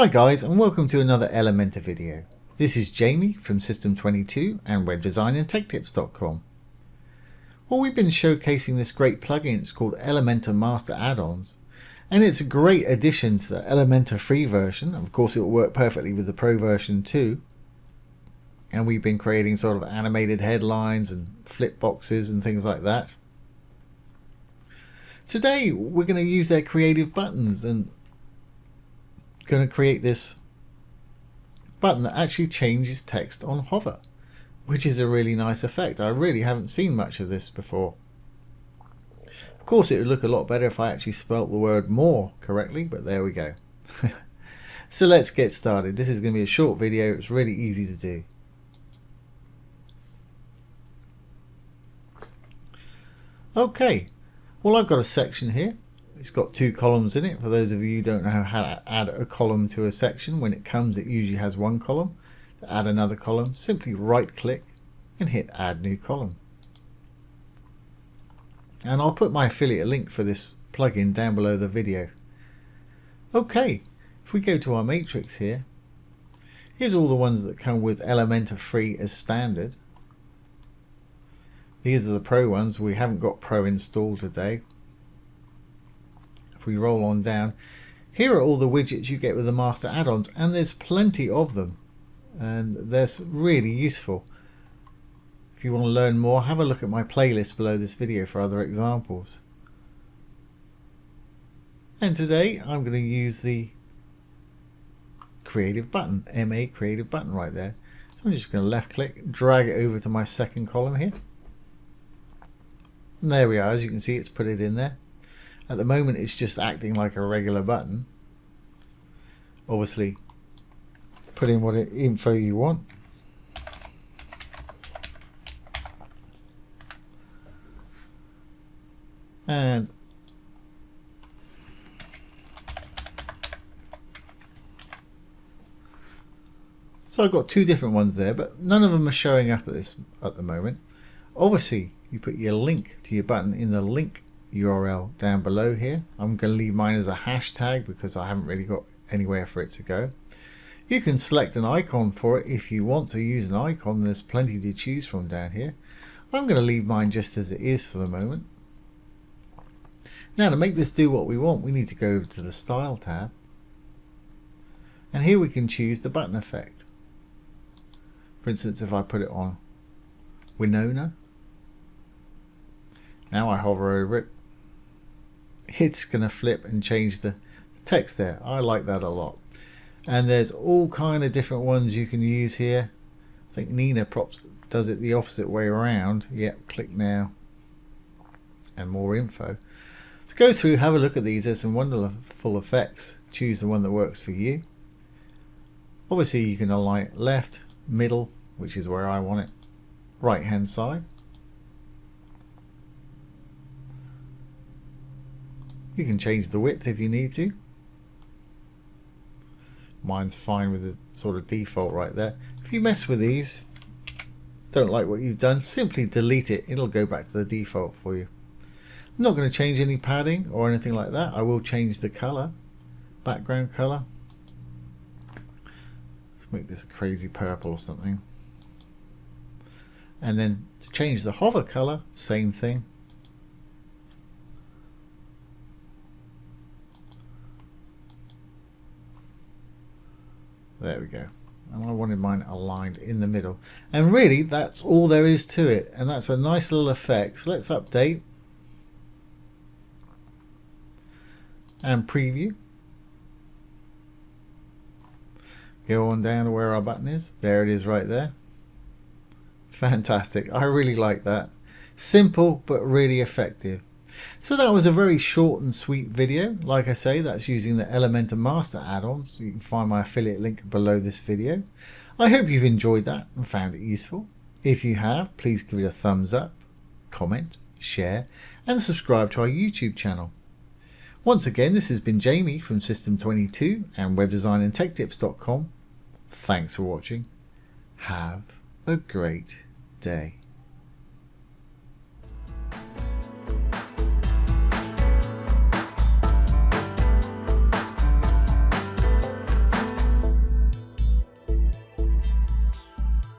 Hi guys, and welcome to another Elementor video. This is Jamie from System22 and webdesignandtechtips.com. Well, we've been showcasing this great plugin. It's called Elementor Master Addons, and it's a great addition to the Elementor free version. Of course, it will work perfectly with the pro version too. And we've been creating sort of animated headlines and flip boxes and things like that. Today we're going to use their creative buttons and going to create this button that actually changes text on hover, which is a really nice effect. I really haven't seen much of this before. Of course, it would look a lot better if I actually spelt the word more correctly, but there we go. So let's get started. This is going to be a short video. It's really easy to do. Okay, well, I've got a section here. It's got two columns in it. For those of you who don't know how to add a column to a section, when it comes it usually has one column. To add another column, simply right click and hit add new column. And I'll put my affiliate link for this plugin down below the video. Okay, if we go to our matrix here, here's all the ones that come with Elementor free as standard. These are the pro ones. We haven't got pro installed today. If we roll on down, here are all the widgets you get with the master add-ons, and there's plenty of them, and they're really useful. If you want to learn more, have a look at my playlist below this video for other examples. And today I'm going to use the creative button, MA creative button right there. So I'm just going to left click, drag it over to my second column here. And there we are. As you can see, it's put it in there. At the moment it's just acting like a regular button. Obviously put in what info you want. And so I've got two different ones there, but none of them are showing up at the moment. Obviously you put your link to your button in the link URL down below here. I'm going to leave mine as a hashtag because I haven't really got anywhere for it to go. You can select an icon for it if you want to use an icon. There's plenty to choose from down here. I'm going to leave mine just as it is for the moment. Now, to make this do what we want, we need to go over to the Style tab, and here we can choose the button effect. For instance, if I put it on Winona, now I hover over it, it's going to flip and change the text there. I like that a lot. And there's all kind of different ones you can use here. I think Nina does it the opposite way around. Yep, click now and more info. So go through, have a look at these. There's some wonderful effects. Choose the one that works for you. Obviously you can align it left, middle, which is where I want it, right hand side. You can change the width if you need to. Mine's fine with the sort of default right there. If you mess with these, don't like what you've done, simply delete it. It'll go back to the default for you. I'm not going to change any padding or anything like that. I will change the color, background color. Let's make this a crazy purple or something. And then to change the hover color, same thing. There we go. And I wanted mine aligned in the middle. And really, that's all there is to it. And that's a nice little effect. So let's update. And preview. Go on down to where our button is. There it is right there. Fantastic. I really like that. Simple, but really effective. So that was a very short and sweet video. Like I say, that's using the Elementor Master Addons. You can find my affiliate link below this video. I hope you've enjoyed that and found it useful. If you have, please give it a thumbs up, comment, share, and subscribe to our YouTube channel. Once again, this has been Jamie from System22 and webdesignandtechtips.com. Thanks for watching. Have a great day.